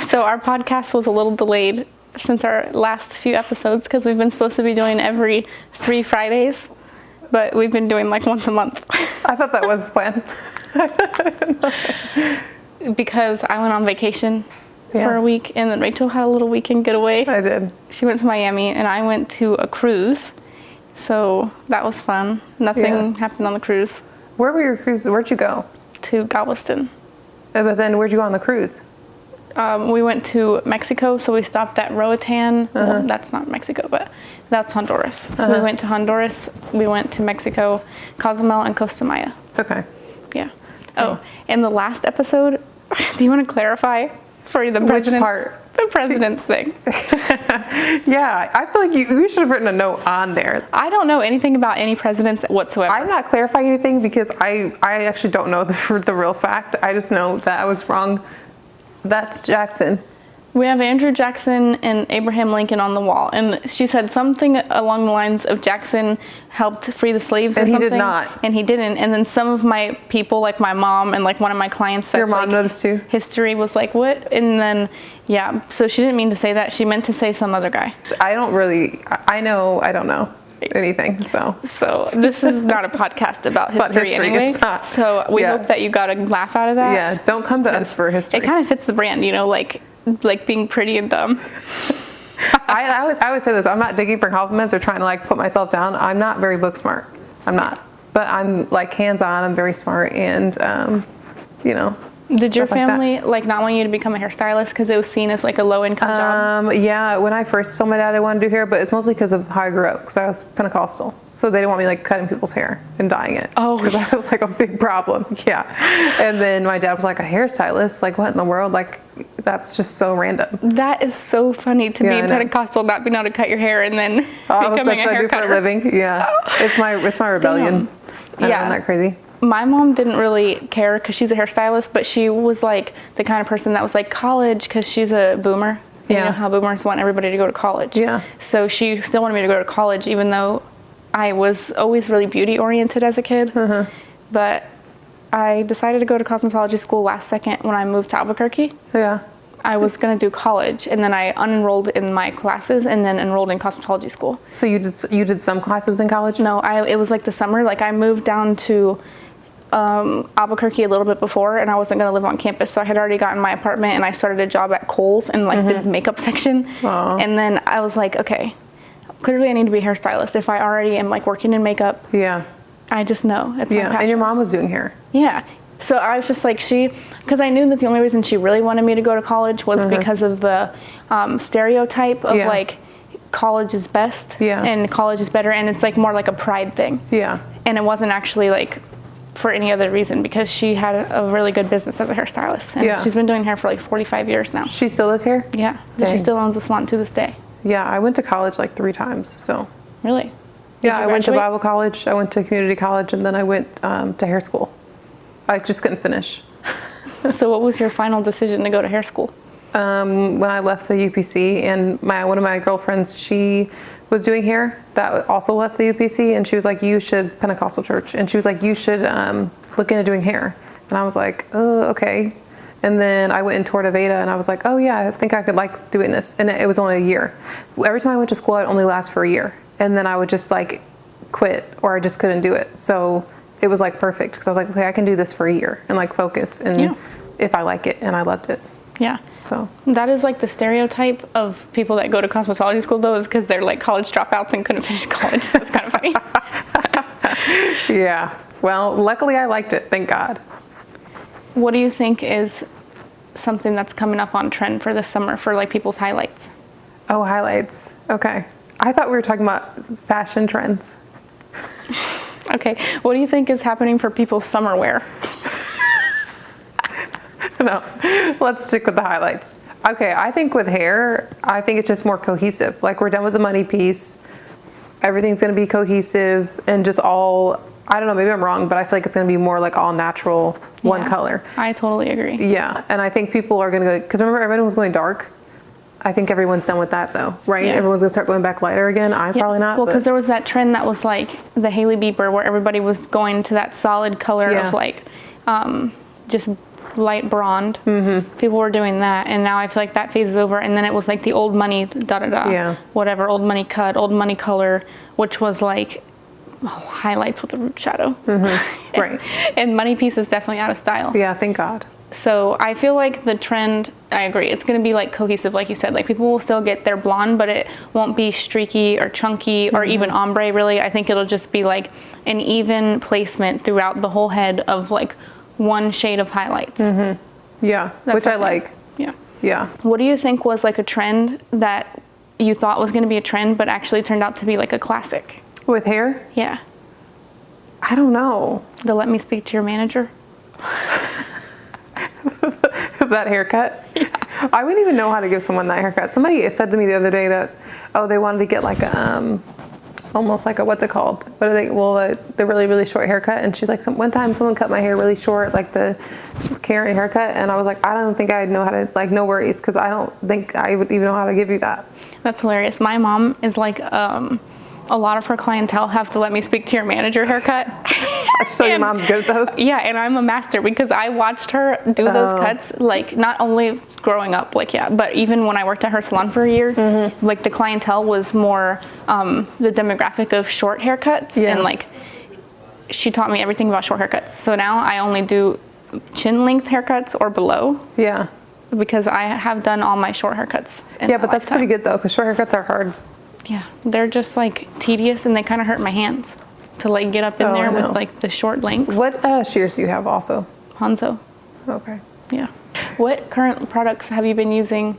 So our podcast was a little delayed since our last few episodes because we've been supposed to be doing every 3 Fridays, but we've been doing like once a month. I thought that was the plan. Because I went on vacation for a week, and then Rachel had a little weekend getaway. I did. She went to Miami, and I went to a cruise. So that was fun. Nothing happened on the cruise. Where were your cruises? Where'd you go? To Galveston. But then where'd you go on the cruise? We went to Mexico, so we stopped at Roatan. Well, that's not Mexico, but that's Honduras. So we went to Honduras, we went to Mexico, Cozumel, and Costa Maya. Okay. Yeah. Oh, in the last episode, do you want to clarify for the president's part? The president's thing. Yeah, I feel like you should have written a note on there. I don't know anything about any presidents whatsoever. I'm not clarifying anything because I actually don't know the real fact. I just know that I was wrong. That's Jackson. We have Andrew Jackson and Abraham Lincoln on the wall, and she said something along the lines of Jackson helped free the slaves or something. And he did not. And he didn't. And then some of my people, like my mom and like one of my clients, that's your mom like, noticed too? History was like, what? And then, yeah, so she didn't mean to say that. She meant to say some other guy. I don't know anything, so this is not a podcast about history anyway. So we hope that you got a laugh out of that. Yeah, don't come to us for history. It kind of fits the brand, you know, like being pretty and dumb. I always say this. I'm not digging for compliments or trying to like put myself down. I'm not very book smart. I'm not, but I'm like hands-on. I'm very smart, and you know. Did your family like not want you to become a hairstylist because it was seen as like a low-income job? Yeah, when I first told my dad I wanted to do hair, but it's mostly because of how I grew up, because I was Pentecostal. So they didn't want me like cutting people's hair and dyeing it. Oh, because that was like a big problem. Yeah. And then my dad was like, a hairstylist? Like, what in the world? Like, that's just so random. That is so funny to be Pentecostal, not being able to cut your hair, and then becoming a hair cutter. For a living. Yeah. It's my rebellion. Isn't that crazy? My mom didn't really care because she's a hairstylist, but she was like the kind of person that was like college because she's a boomer. You know how boomers want everybody to go to college. Yeah. So she still wanted me to go to college, even though I was always really beauty oriented as a kid. But I decided to go to cosmetology school last second when I moved to Albuquerque. Yeah. I was going to do college, and then I unenrolled in my classes and then enrolled in cosmetology school. So you did some classes in college? No, it was like the summer. Like I moved down to Albuquerque a little bit before, and I wasn't going to live on campus, so I had already gotten my apartment, and I started a job at Kohl's in like the makeup section. Aww. And then I was like, okay, clearly I need to be a hairstylist if I already am like working in makeup. Yeah. I just know it's my passion. And your mom was doing hair. Yeah. So I was just like, because I knew that the only reason she really wanted me to go to college was because of the stereotype of like college is best and college is better, and it's like more like a pride thing. Yeah. And it wasn't actually like for any other reason, because she had a really good business as a hairstylist, and she's been doing hair for like 45 years now. She still is here? Yeah. She still owns a salon to this day. Yeah, I went to college like 3 times, so. Really? Yeah, I went to Bible college, I went to community college, and then I went to hair school. I just couldn't finish. So what was your final decision to go to hair school? When I left the UPC, and one of my girlfriends, she was doing hair that also left the UPC, and she was like, you should, Pentecostal church, and she was like, you should look into doing hair. And I was like, oh, okay. And then I went and toured Aveda, and I was like, oh yeah, I think I could like doing this. And it was only a year. Every time I went to school, I'd only last for a year. And then I would just like quit, or I just couldn't do it. So it was like perfect, because I was like, okay, I can do this for a year and like focus, and if I like it, and I loved it. Yeah. So that is like the stereotype of people that go to cosmetology school, though, is because they're like college dropouts and couldn't finish college. So it's kind of funny. Yeah. Well, luckily I liked it. Thank God. What do you think is something that's coming up on trend for this summer for like people's highlights? Oh, highlights. Okay. I thought we were talking about fashion trends. Okay. What do you think is happening for people's summer wear? No, let's stick with the highlights. Okay, I think with hair, I think it's just more cohesive. Like, we're done with the money piece. Everything's going to be cohesive and just all, I don't know, maybe I'm wrong, but I feel like it's going to be more like all natural, one color. I totally agree. Yeah, and I think people are going to go, because remember everyone was going dark? I think everyone's done with that though, right? Yeah. Everyone's going to start going back lighter again. I'm probably not. Well, because there was that trend that was like the Hailey Bieber, where everybody was going to that solid color of like just light blonde. People were doing that, and now I feel like that phases over. And then it was like the old money whatever, old money cut, old money color, which was like highlights with a root shadow. Right. And money piece is definitely out of style. Yeah, thank God. So I feel like the trend, I agree, it's going to be like cohesive, like you said. Like people will still get their blonde, but it won't be streaky or chunky or even ombre, really. I think it'll just be like an even placement throughout the whole head of like one shade of highlights. Yeah, which I like. Yeah. Yeah. What do you think was like a trend that you thought was going to be a trend, but actually turned out to be like a classic? With hair? Yeah. I don't know. The let me speak to your manager? That haircut? Yeah. I wouldn't even know how to give someone that haircut. Somebody said to me the other day that, they wanted to get like a, almost like a, what's it called? What are they? Well, the really, really short haircut. And she's like, one time someone cut my hair really short, like the Karen haircut. And I was like, I don't think I'd know how to, like, no worries. Cause I don't think I would even know how to give you that. That's hilarious. My mom is like, a lot of her clientele have to let me speak to your manager haircut. So your mom's good at those? Yeah, and I'm a master because I watched her do those cuts, like not only growing up, like but even when I worked at her salon for a year, like the clientele was more the demographic of short haircuts, and like she taught me everything about short haircuts. So now I only do chin length haircuts or below. Yeah. Because I have done all my short haircuts. Yeah, but that's pretty good though, because short haircuts are hard. Yeah, they're just like tedious, and they kind of hurt my hands to like get up in there with like the short lengths. What shears do you have also? Hanzo. Okay. Yeah. What current products have you been using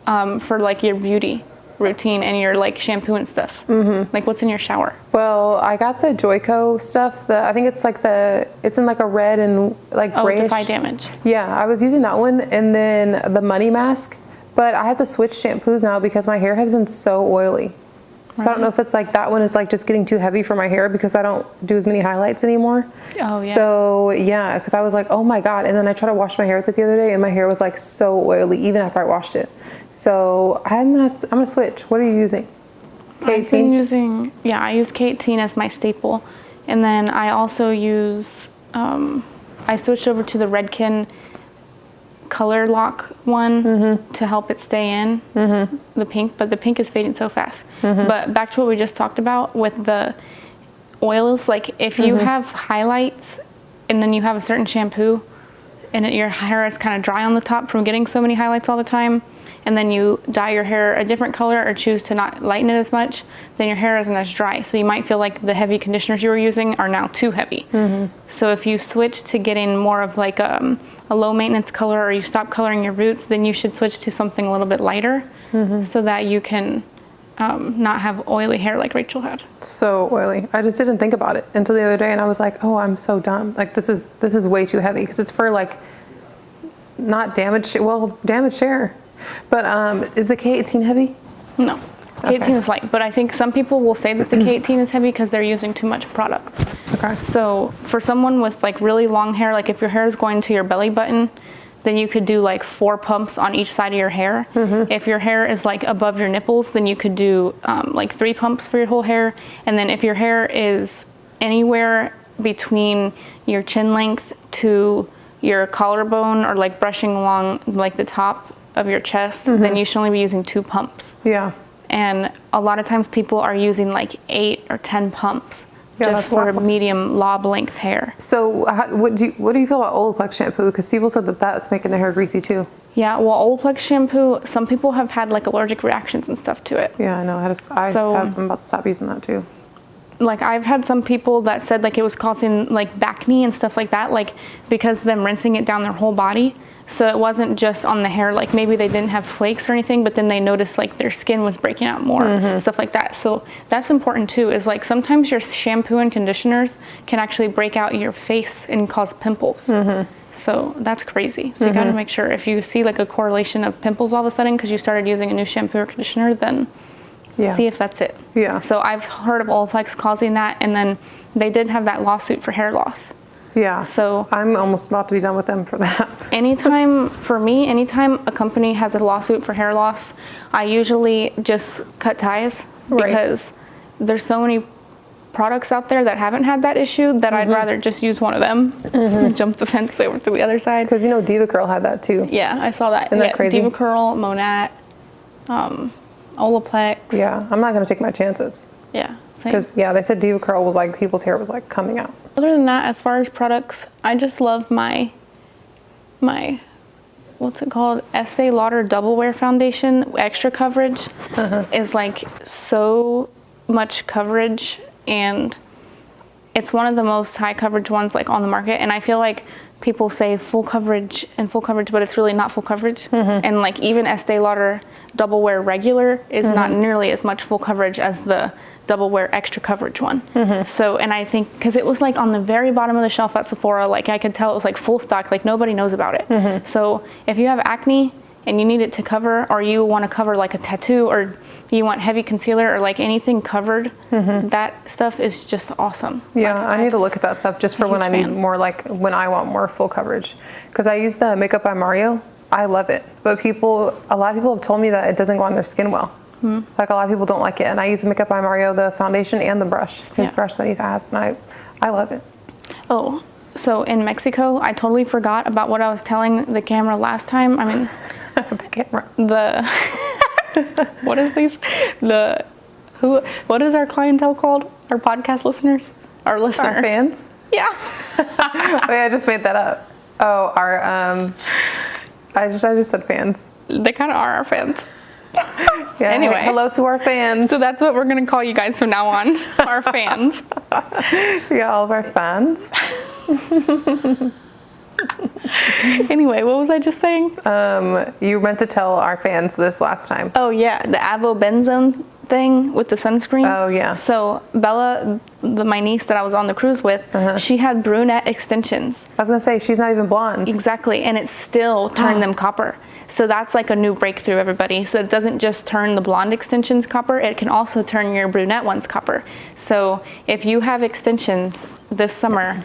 for like your beauty routine and your like shampoo and stuff? Like what's in your shower? Well, I got the Joico stuff. I think it's like it's in like a red and like grayish. Defy Damage. Yeah, I was using that one, and then the Money Mask. But I have to switch shampoos now because my hair has been so oily. So I don't know if it's like that one, it's like just getting too heavy for my hair because I don't do as many highlights anymore. Oh yeah. So yeah, because I was like, oh my God. And then I tried to wash my hair with it the other day, and my hair was like so oily even after I washed it. So I'm gonna switch. What are you using? K18? I've been using, I use K18 as my staple. And then I also use, I switched over to the Redken color lock one to help it stay in the pink, but the pink is fading so fast. But back to what we just talked about with the oils, like if you have highlights and then you have a certain shampoo and your hair is kind of dry on the top from getting so many highlights all the time, and then you dye your hair a different color or choose to not lighten it as much, then your hair isn't as dry. So you might feel like the heavy conditioners you were using are now too heavy. So if you switch to getting more of like a low maintenance color, or you stop coloring your roots, then you should switch to something a little bit lighter so that you can not have oily hair like Rachel had. So oily. I just didn't think about it until the other day, and I was like, oh, I'm so dumb. Like this is way too heavy, because it's for like not damaged hair. But is the K18 heavy? No. K18 is light, but I think some people will say that the K18 is heavy because they're using too much product. Okay. So for someone with like really long hair, like if your hair is going to your belly button, then you could do like 4 pumps on each side of your hair. If your hair is like above your nipples, then you could do like 3 pumps for your whole hair. And then if your hair is anywhere between your chin length to your collarbone, or like brushing along like the top of your chest, then you should only be using 2 pumps. Yeah. And a lot of times people are using like 8 or 10 pumps just for medium lob length hair. So what do you feel about Olaplex shampoo? Because people said that that's making their hair greasy too. Yeah, well, Olaplex shampoo, some people have had like allergic reactions and stuff to it. Yeah, I know. I'm about to stop using that too. Like I've had some people that said like it was causing like back knee and stuff like that, like because of them rinsing it down their whole body. So it wasn't just on the hair, like maybe they didn't have flakes or anything, but then they noticed like their skin was breaking out more, stuff like that. So that's important too, is like sometimes your shampoo and conditioners can actually break out your face and cause pimples. So that's crazy. So you gotta make sure, if you see like a correlation of pimples all of a sudden because you started using a new shampoo or conditioner, then see if that's it. Yeah. So I've heard of Olaplex causing that, and then they did have that lawsuit for hair loss. Yeah. So I'm almost about to be done with them for that. anytime a company has a lawsuit for hair loss, I usually just cut ties because there's so many products out there that haven't had that issue that I'd rather just use one of them and jump the fence over to the other side. Because Diva Curl had that too. Yeah, I saw that. Isn't that crazy? Diva Curl, Monat, Olaplex. Yeah, I'm not going to take my chances. Yeah, same. Because, they said Diva Curl was like, people's hair was like coming out. Other than that, as far as products, I just love my what's it called? Estee Lauder Double Wear Foundation. Extra coverage is like so much coverage, and it's one of the most high coverage ones like on the market. And I feel like people say full coverage, but it's really not full coverage. And like even Estee Lauder Double Wear Regular is not nearly as much full coverage as the Double Wear Extra Coverage one. So, and I think because it was like on the very bottom of the shelf at Sephora, like I could tell it was like full stock, like nobody knows about it. So if you have acne and you need it to cover, or you want to cover like a tattoo, or you want heavy concealer, or like anything covered, that stuff is just awesome. Yeah, like, I need to look at that stuff just for when I need more, like when I want more full coverage. Because I use the Makeup by Mario. I love it. But a lot of people have told me that it doesn't go on their skin well. Like a lot of people don't like it. And I use the Makeup by Mario, the foundation and the brush, his brush that he has. And I love it. Oh, so in Mexico, I totally forgot about what I was telling the camera last time. I mean, the camera. What is these? What is our clientele called? Our podcast listeners? Our listeners. Our fans? Yeah. Wait, I just made that up. Oh, I just said fans. They kind of are our fans. Yeah, anyway. Hello to our fans. So that's what we're going to call you guys from now on. Our fans. Yeah, all of our fans. Anyway, what was I just saying? You meant to tell our fans this last time. Oh yeah, the avobenzone thing with the sunscreen. Oh yeah. So Bella, my niece that I was on the cruise with, she had brunette extensions. I was gonna say, she's not even blonde. Exactly, and it still turned them copper. So that's like a new breakthrough, everybody. So it doesn't just turn the blonde extensions copper, it can also turn your brunette ones copper. So if you have extensions this summer,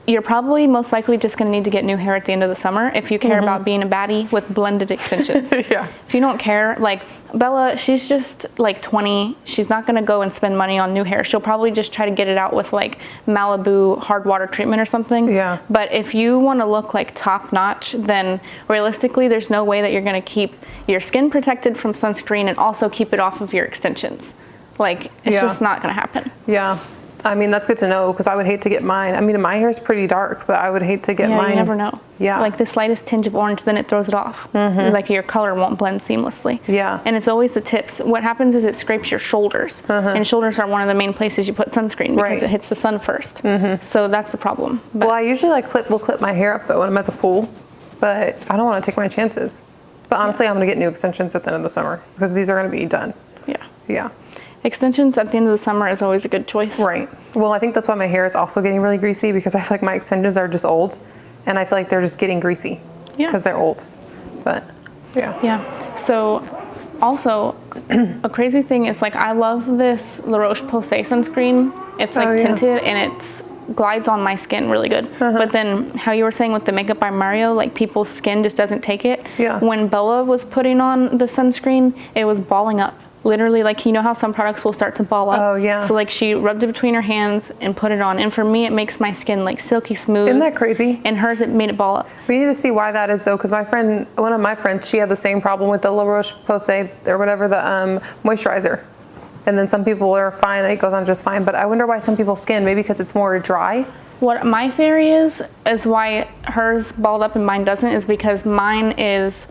you're probably most likely just going to need to get new hair at the end of the summer if you care about being a baddie with blended extensions. Yeah. If you don't care, like Bella, she's just like 20. She's not going to go and spend money on new hair. She'll probably just try to get it out with like Malibu hard water treatment or something. Yeah. But if you want to look like top notch, then realistically, there's no way that you're going to keep your skin protected from sunscreen and also keep it off of your extensions. Like, it's just not going to happen. Yeah. I mean, that's good to know, because I would hate to get mine. I mean, my hair is pretty dark, but I would hate to get mine. You never know. Yeah. Like the slightest tinge of orange, then it throws it off. Like your color won't blend seamlessly. Yeah. And it's always the tips. What happens is it scrapes your shoulders. And shoulders are one of the main places you put sunscreen because it hits the sun first. So that's the problem. But well, I usually will clip my hair up though when I'm at the pool, but I don't want to take my chances. But honestly, I'm going to get new extensions at the end of the summer because these are going to be done. Yeah. Yeah. Extensions at the end of the summer is always a good choice. Right. Well, I think that's why my hair is also getting really greasy, because I feel like my extensions are just old and I feel like they're just getting greasy because they're old. But yeah. Yeah. So also a crazy thing is like I love this La Roche-Posay sunscreen. It's like tinted and it glides on my skin really good. But then how you were saying with the Makeup by Mario, like people's skin just doesn't take it. Yeah. When Bella was putting on the sunscreen, it was balling up. Literally, like, you know how some products will start to ball up? Oh, yeah. So, like, she rubbed it between her hands and put it on. And for me, it makes my skin, like, silky smooth. Isn't that crazy? And hers, it made it ball up. We need to see why that is, though, because one of my friends, she had the same problem with the La Roche-Posay, or whatever, the moisturizer. And then some people are fine, it goes on just fine. But I wonder why some people's skin, maybe because it's more dry. What my theory is why hers balled up and mine doesn't, is because mine is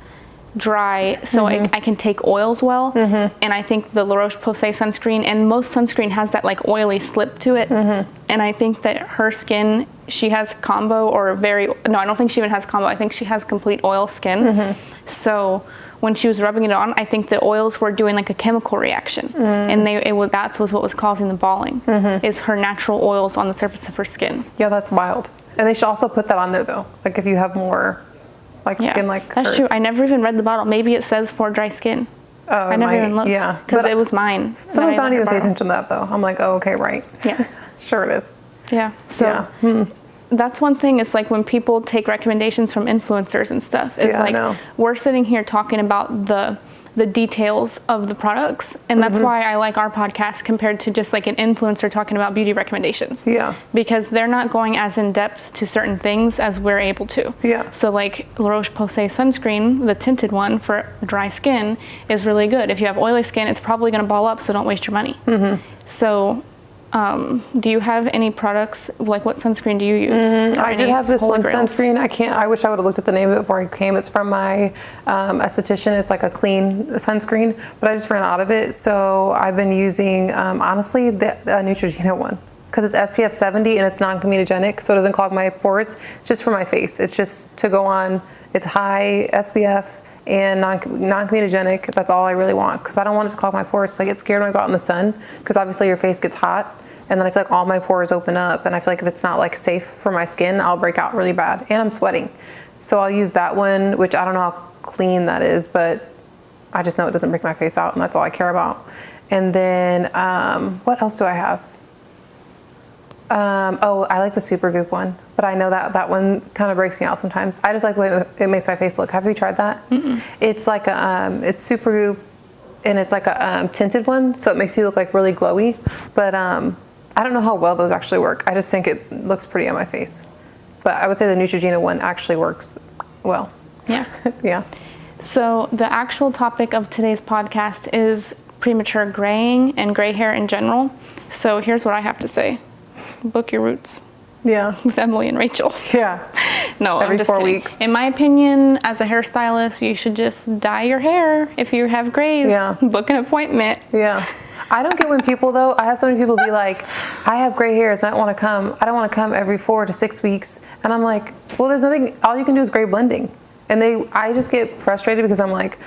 dry, so I can take oils well, and I think the La Roche-Posay sunscreen, and most sunscreen has that like oily slip to it, and I think that her skin, she has combo or no, I don't think she even has combo, I think she has complete oil skin, so when she was rubbing it on, I think the oils were doing like a chemical reaction, and that was what was causing the balling, is her natural oils on the surface of her skin. Yeah, that's wild. And they should also put that on there though, like if you have more skin like that's hers. true. I never even read the bottle. Maybe it says for dry skin. Oh, I never even looked. Yeah, because it was mine. Sometimes I don't even pay attention to that though. I'm like, oh, okay, right. Yeah. Sure it is. Yeah. So that's one thing. It's like when people take recommendations from influencers and stuff. It's like we're sitting here talking about the the details of the products, and that's why I like our podcast compared to just like an influencer talking about beauty recommendations. Yeah. Because they're not going as in depth to certain things as we're able to. Yeah. So like La Roche-Posay sunscreen, the tinted one for dry skin, is really good. If you have oily skin, it's probably going to ball up, so don't waste your money. So do you have any products, like what sunscreen do you use? I did have this one sunscreen. I wish I would have looked at the name of it before I came. It's from my esthetician. It's like a clean sunscreen, but I just ran out of it. So I've been using, honestly, the Neutrogena one, because it's SPF 70 and it's non-comedogenic, so it doesn't clog my pores. It's just for my face. It's just to go on. It's high SPF and non-comedogenic. That's all I really want, because I don't want it to clog my pores. I get scared when I go out in the sun, because obviously your face gets hot, and then I feel like all my pores open up, and I feel like if it's not like safe for my skin, I'll break out really bad, and I'm sweating. So I'll use that one, which I don't know how clean that is, but I just know it doesn't break my face out, and that's all I care about. And then what else do I have? Oh, I like the Supergoop one, but I know that one kind of breaks me out sometimes. I just like the way it makes my face look. Have you tried that? It's like it's Supergoop, and it's like a tinted one, so it makes you look like really glowy. But I don't know how well those actually work. I just think it looks pretty on my face. But I would say the Neutrogena one actually works well. Yeah. Yeah. So the actual topic of today's podcast is premature graying and gray hair in general. So here's what I have to say. Book your roots. Yeah. With Emily and Rachel. Yeah. No, every I'm just 4 kidding. weeks. In my opinion, as a hairstylist, you should just dye your hair if you have grays. Yeah. Book an appointment. Yeah. I don't get when people, though, I have so many people be like, I have gray hairs and I don't want to come every 4 to 6 weeks. And I'm like, well, there's nothing, all you can do is gray blending. And I just get frustrated, because I'm like,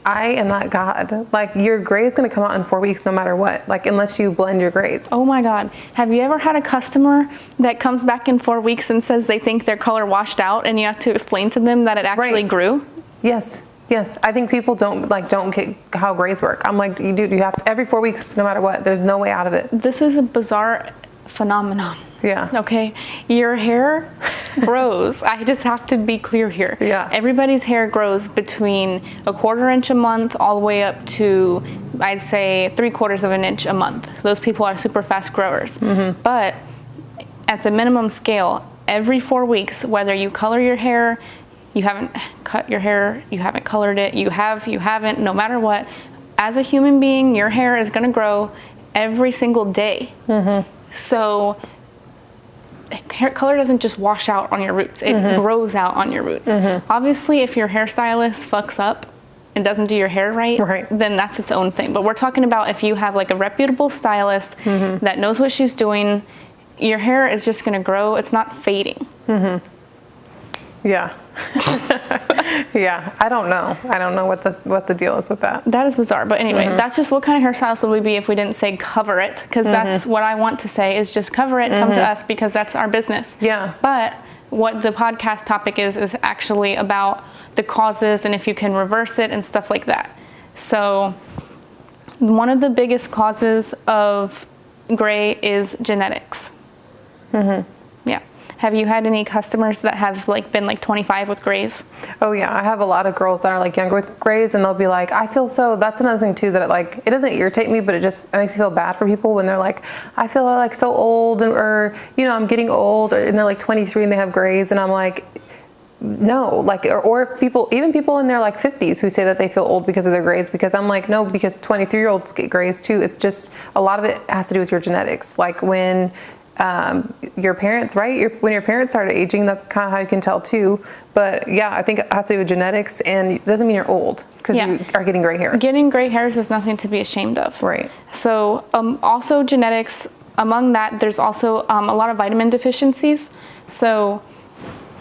I am not God. Like, your gray is going to come out in 4 weeks no matter what, like, unless you blend your grays. Oh my God. Have you ever had a customer that comes back in 4 weeks and says they think their color washed out, and you have to explain to them that it actually grew? Yes. Yes. I think people don't get how grays work. I'm like, you have to, every 4 weeks, no matter what. There's no way out of it. This is a bizarre phenomenon. Yeah. Okay. Your hair grows. I just have to be clear here. Yeah. Everybody's hair grows between 1/4 inch a month all the way up to, I'd say, 3/4 of an inch a month. Those people are super fast growers. But at the minimum scale, every 4 weeks, whether you color your hair, you haven't cut your hair, you haven't colored it, you haven't, no matter what, as a human being, your hair is going to grow every single day. So hair color doesn't just wash out on your roots, it grows out on your roots. Obviously, if your hairstylist fucks up and doesn't do your hair right, then that's its own thing. But we're talking about if you have like a reputable stylist that knows what she's doing, your hair is just going to grow. It's not fading. Yeah. Yeah. I don't know what the deal is with that. That is bizarre. But anyway, that's just what kind of hairstylist would we be if we didn't say cover it, because that's what I want to say is just cover it, come to us, because that's our business. Yeah. But what the podcast topic is actually about the causes and if you can reverse it and stuff like that. So one of the biggest causes of gray is genetics. Yeah. Have you had any customers that have like been like 25 with grays? Oh yeah, I have a lot of girls that are like younger with grays, and they'll be like, I feel so, that's another thing too, that it doesn't irritate me, but it makes me feel bad for people when they're like, I feel like so old, or I'm getting old, and they're like 23 and they have grays, and I'm like, no, like, or even people in their like 50s who say that they feel old because of their grays, because I'm like, no, because 23-year-olds get grays too. It's just, a lot of it has to do with your genetics. Like when your parents, right? When your parents start aging, that's kind of how you can tell too. But yeah, I think it has to do with genetics, and it doesn't mean you're old because you are getting gray hairs. Getting gray hairs is nothing to be ashamed of. Right. So also genetics, among that, there's also a lot of vitamin deficiencies. So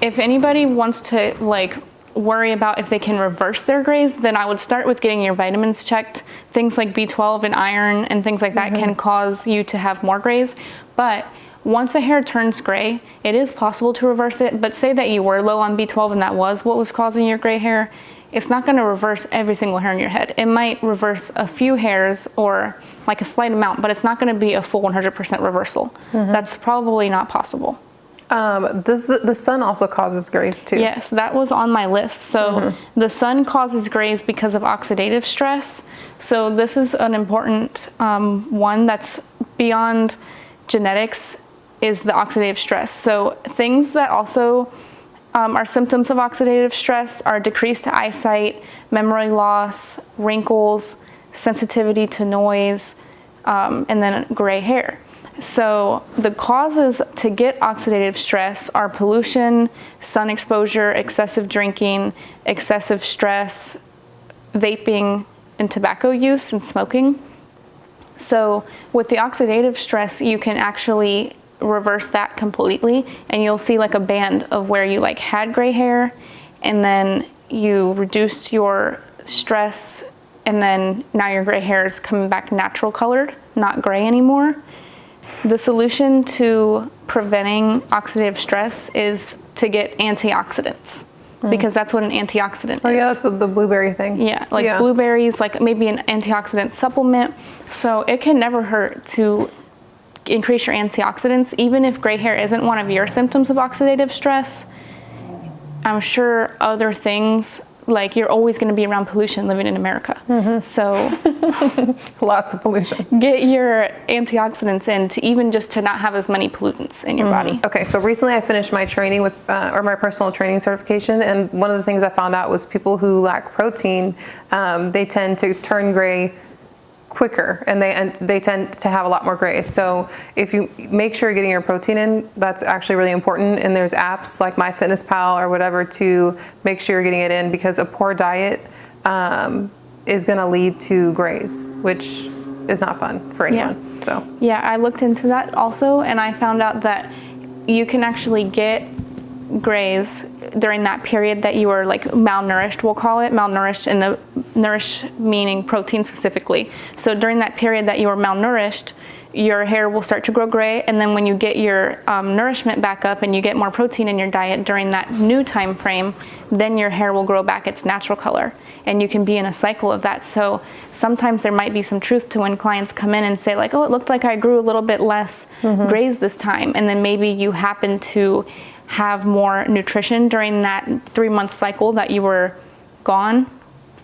if anybody wants to like worry about if they can reverse their grays, then I would start with getting your vitamins checked. Things like B12 and iron and things like that can cause you to have more grays. But once a hair turns gray, it is possible to reverse it. But say that you were low on B12 and that was what was causing your gray hair, it's not going to reverse every single hair in your head. It might reverse a few hairs or like a slight amount, but it's not going to be a full 100% reversal. That's probably not possible. Does the sun also causes grays too? Yes, that was on my list. So the sun causes grays because of oxidative stress. So this is an important one that's beyond genetics, is the oxidative stress. So things that also are symptoms of oxidative stress are decreased eyesight, memory loss, wrinkles, sensitivity to noise, and then gray hair. So the causes to get oxidative stress are pollution, sun exposure, excessive drinking, excessive stress, vaping, and tobacco use and smoking. So with the oxidative stress, you can actually reverse that completely, and you'll see like a band of where you like had gray hair, and then you reduced your stress, and then now your gray hair is coming back natural colored, not gray anymore. The solution to preventing oxidative stress is to get antioxidants, because that's what an antioxidant is. Oh yeah, that's the blueberry thing. Yeah, like blueberries, like maybe an antioxidant supplement. So it can never hurt to increase your antioxidants, even if gray hair isn't one of your symptoms of oxidative stress. I'm sure other things, like you're always going to be around pollution living in America. So lots of pollution. Get your antioxidants in to even just to not have as many pollutants in your body. Okay, so recently I finished my training with, or my personal training certification, and one of the things I found out was people who lack protein, they tend to turn gray quicker, and they tend to have a lot more grays. So if you make sure you're getting your protein in, that's actually really important. And there's apps like MyFitnessPal or whatever to make sure you're getting it in, because a poor diet is going to lead to grays, which is not fun for anyone. So yeah, I looked into that also, and I found out that you can actually get grays during that period that you are like malnourished, we'll call it malnourished, and the nourish meaning protein specifically. So during that period that you are malnourished, your hair will start to grow gray, and then when you get your nourishment back up and you get more protein in your diet during that new time frame, then your hair will grow back its natural color, and you can be in a cycle of that. So sometimes there might be some truth to when clients come in and say like, oh, it looked like I grew a little bit less grays this time, and then maybe you happen to have more nutrition during that 3-month cycle that you were gone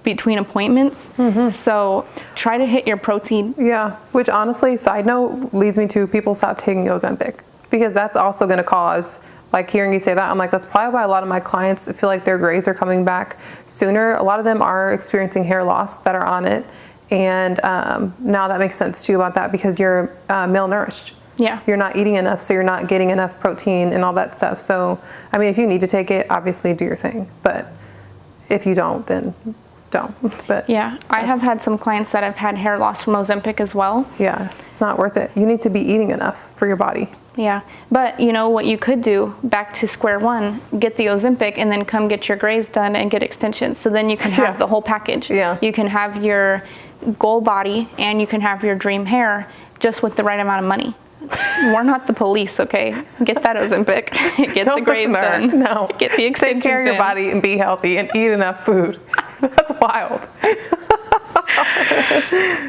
between appointments. So try to hit your protein. Yeah, which honestly, side note, leads me to people stop taking Ozempic, because that's also going to cause, like hearing you say that, I'm like, that's probably why a lot of my clients feel like their grays are coming back sooner. A lot of them are experiencing hair loss that are on it. And now that makes sense to you about that, because you're malnourished. Yeah. You're not eating enough, so you're not getting enough protein and all that stuff. So, I mean, if you need to take it, obviously do your thing. But if you don't, then don't. But yeah, I have had some clients that have had hair loss from Ozempic as well. Yeah, it's not worth it. You need to be eating enough for your body. Yeah, but you know what you could do, back to square one, get the Ozempic and then come get your grays done and get extensions. So then you can have the whole package. Yeah. You can have your goal body and you can have your dream hair just with the right amount of money. We're not the police, okay? Get that Ozempic. Get the grays done. No. Get the extensions. Take care of your body and be healthy and eat enough food. That's wild.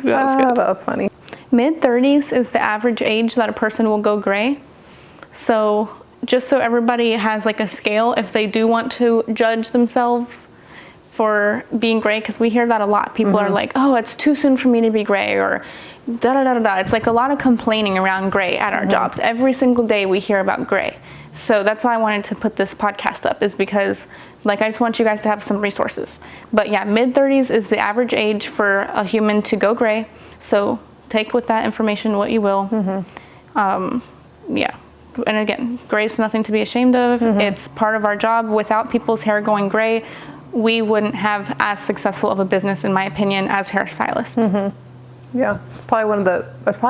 That's good. That was funny. Mid-30s is the average age that a person will go gray. So just so everybody has like a scale, if they do want to judge themselves for being gray, because we hear that a lot. People are like, oh, it's too soon for me to be gray, or da-da-da-da-da. It's like a lot of complaining around gray at our jobs. Every single day we hear about gray. So that's why I wanted to put this podcast up, is because like I just want you guys to have some resources. But yeah, mid-30s is the average age for a human to go gray. So take with that information what you will. Yeah. And again, gray is nothing to be ashamed of. It's part of our job. Without people's hair going gray, we wouldn't have as successful of a business, in my opinion, as hairstylists. Yeah, probably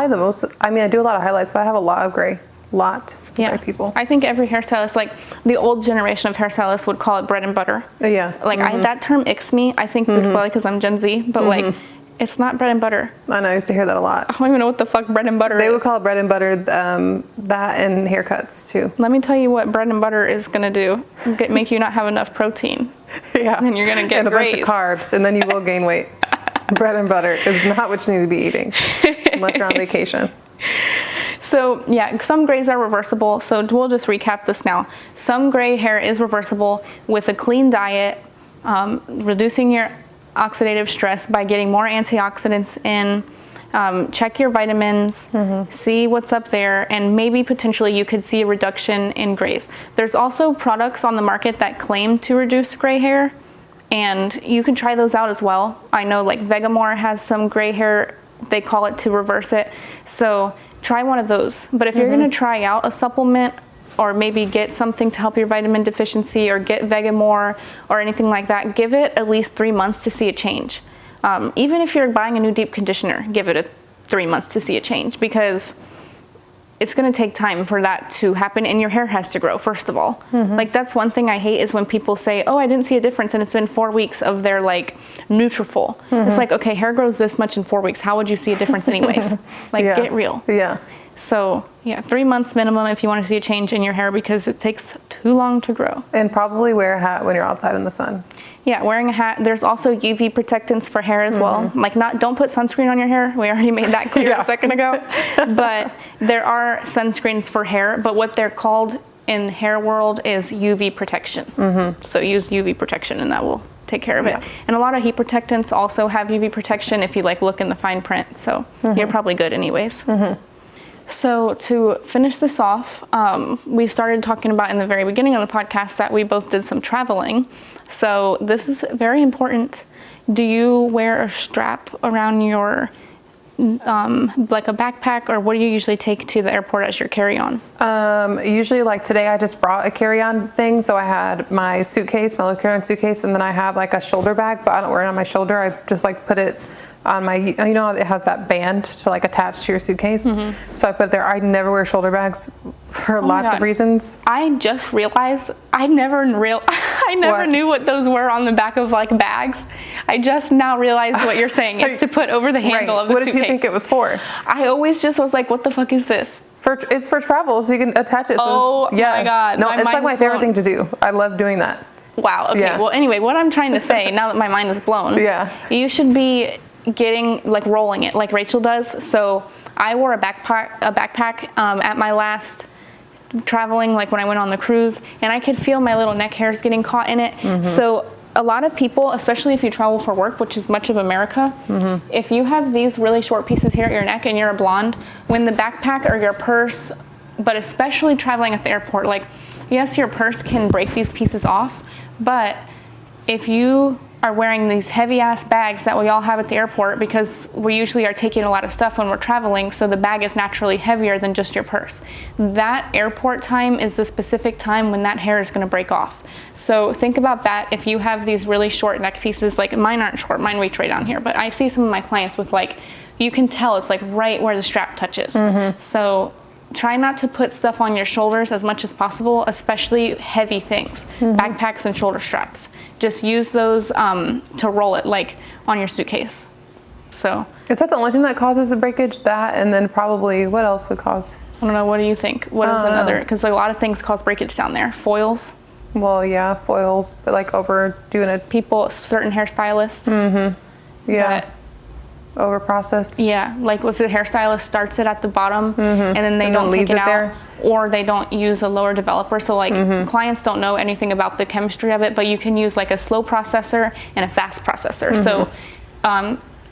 the most, I mean, I do a lot of highlights, but I have a lot of gray. Gray people. I think every hairstylist, like the old generation of hairstylists would call it bread and butter. Yeah. Like that term icks me. I think probably because I'm Gen Z, but like it's not bread and butter. I know, I used to hear that a lot. I don't even know what the fuck bread and butter is. They would call it bread and butter, that and haircuts too. Let me tell you what bread and butter is gonna do. Make you not have enough protein. Yeah. And you're gonna get and a bunch of carbs, and then you will gain weight. Bread and butter is not what you need to be eating unless you're on vacation. So yeah, some grays are reversible. So we'll just recap this now. Some gray hair is reversible with a clean diet, reducing your oxidative stress by getting more antioxidants in. Check your vitamins, see what's up there, and maybe potentially you could see a reduction in grays. There's also products on the market that claim to reduce gray hair, and you can try those out as well. I know like Vegamore has some gray hair, they call it to reverse it. So try one of those. But if you're gonna try out a supplement or maybe get something to help your vitamin deficiency or get Vegamore or anything like that, give it at least 3 months to see a change. Even if you're buying a new deep conditioner, give it 3 months to see a change, because it's going to take time for that to happen, and your hair has to grow, first of all. Like, that's one thing I hate is when people say, oh, I didn't see a difference, and it's been 4 weeks of their like Nutrafol. It's like, okay, hair grows this much in 4 weeks. How would you see a difference anyways? Like, get real. Yeah. So yeah, 3 months minimum if you want to see a change in your hair, because it takes too long to grow. And probably wear a hat when you're outside in the sun. Yeah, wearing a hat. There's also UV protectants for hair as well. Like, don't put sunscreen on your hair. We already made that clear a second ago. But there are sunscreens for hair, but what they're called in the hair world is UV protection. So use UV protection and that will take care of it. And a lot of heat protectants also have UV protection if you like look in the fine print. So you're probably good anyways. So to finish this off, we started talking about in the very beginning of the podcast that we both did some traveling. So this is very important. Do you wear a strap around your, like a backpack, or what do you usually take to the airport as your carry-on? Usually, like today, I just brought a carry-on thing. So I had my suitcase, my little carry-on suitcase, and then I have like a shoulder bag, but I don't wear it on my shoulder. I just like put it on my, you know, it has that band to like attach to your suitcase. So I put it there. I never wear shoulder bags for lots of reasons. I just realized I never knew what those were on the back of like bags. I just now realized what you're saying. It's to put over the handle of the suitcase. What did you think it was for? I always just was like, what the fuck is this? It's for travel, so you can attach it. Oh my God. No, it's like my favorite thing to do. I love doing that. Wow. Okay. Well, anyway, what I'm trying to say now that my mind is blown. You should be getting like rolling it like Rachel does. So I wore a backpack at my last traveling, like when I went on the cruise, and I could feel my little neck hairs getting caught in it. So a lot of people, especially if you travel for work, which is much of America, if you have these really short pieces here at your neck and you're a blonde, when the backpack or your purse, but especially traveling at the airport, like yes, your purse can break these pieces off, but if you are wearing these heavy ass bags that we all have at the airport, because we usually are taking a lot of stuff when we're traveling, so the bag is naturally heavier than just your purse. That airport time is the specific time when that hair is going to break off. So think about that. If you have these really short neck pieces, like mine aren't short, mine reach right down here, but I see some of my clients with like, you can tell it's like right where the strap touches. So try not to put stuff on your shoulders as much as possible, especially heavy things, backpacks and shoulder straps. Just use those to roll it like on your suitcase. So is that the only thing that causes the breakage? That, and then probably what else would cause? I don't know. What do you think? What is another? Because a lot of things cause breakage down there. Foils. Well, yeah, foils, but like overdoing it. People, certain hairstylists. Over process. Yeah, like if the hairstylist starts it at the bottom and then they don't take it out there, or they don't use a lower developer. So like clients don't know anything about the chemistry of it, but you can use like a slow processor and a fast processor. So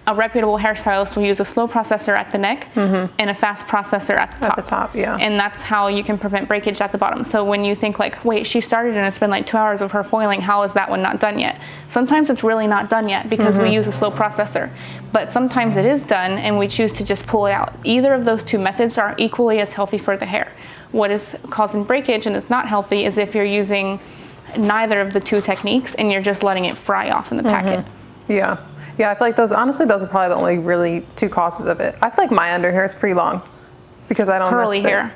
a reputable hairstylist will use a slow processor at the neck and a fast processor at the top. At the top, yeah. And that's how you can prevent breakage at the bottom. So when you think like, wait, she started and it's been like 2 hours of her foiling, how is that one not done yet? Sometimes it's really not done yet because we use a slow processor. But sometimes it is done and we choose to just pull it out. Either of those two methods are equally as healthy for the hair. What is causing breakage and is not healthy is if you're using neither of the two techniques and you're just letting it fry off in the packet. Yeah. Yeah, I feel like those are probably the only really two causes of it. I feel like my under hair is pretty long because I don't curly hair.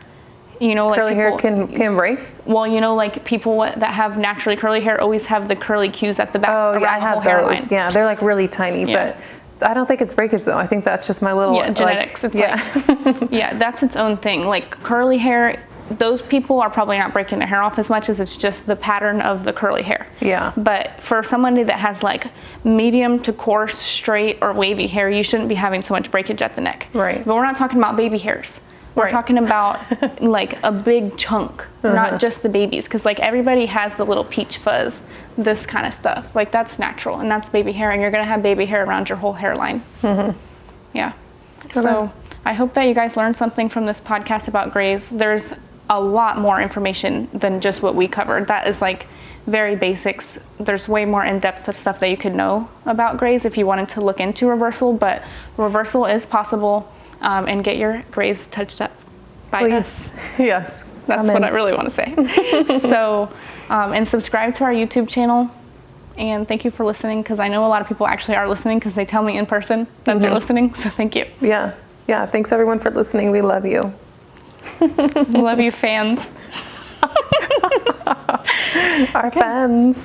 You know, like curly hair can break. Well, you know, like people that have naturally curly hair always have the curly cues at the back. Oh, yeah, I have those. Hairline. Yeah, they're like really tiny, but I don't think it's breakage though. I think that's just my little genetics. Like, it's that's its own thing. Like curly hair, those people are probably not breaking their hair off as much as it's just the pattern of the curly hair. Yeah. But for somebody that has like medium to coarse, straight, or wavy hair, you shouldn't be having so much breakage at the neck. Right. But we're not talking about baby hairs. We're talking about like a big chunk, not just the babies. Because like everybody has the little peach fuzz, this kind of stuff. Like that's natural and that's baby hair, and you're going to have baby hair around your whole hairline. Yeah. Okay. So I hope that you guys learned something from this podcast about grays. There's a lot more information than just what we covered. That is like very basics. There's way more in-depth stuff that you could know about grays if you wanted to look into reversal, but reversal is possible, and get your grays touched up by us. Yes. That's what I really want to say. So, and subscribe to our YouTube channel. And thank you for listening, because I know a lot of people actually are listening because they tell me in person that they're listening. So thank you. Yeah. Yeah. Thanks everyone for listening. We love you. We love you, fans. Our fans.